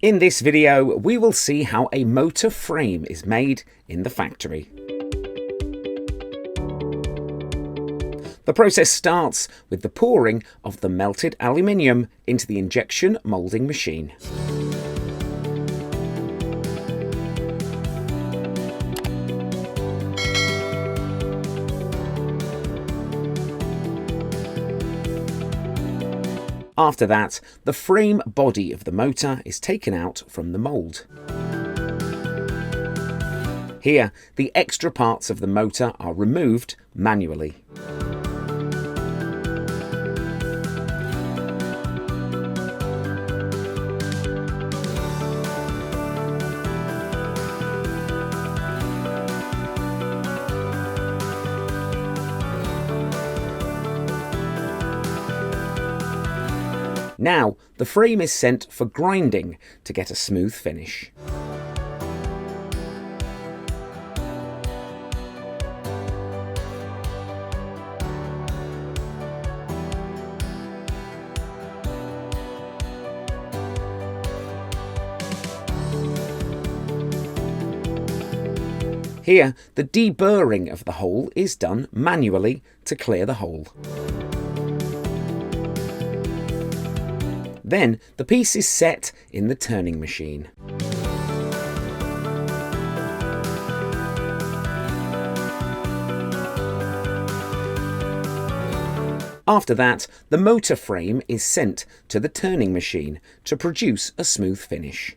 In this video, we will see how a motor frame is made in the factory. The process starts with the pouring of the melted aluminium into the injection moulding machine. After that, the frame body of the motor is taken out from the mould. Here, the extra parts of the motor are removed manually. Now, the frame is sent for grinding to get a smooth finish. Here, the deburring of the hole is done manually to clear the hole. Then the piece is set in the turning machine. After that, the motor frame is sent to the turning machine to produce a smooth finish.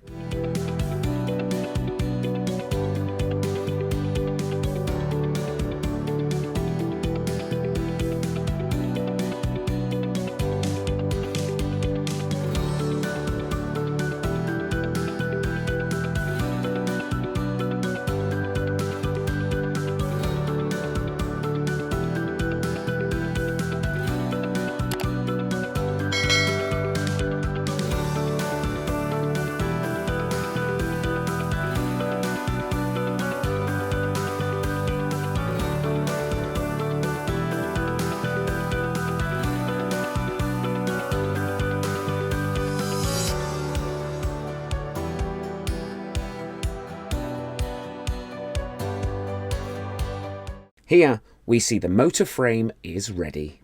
Here we see the motor frame is ready.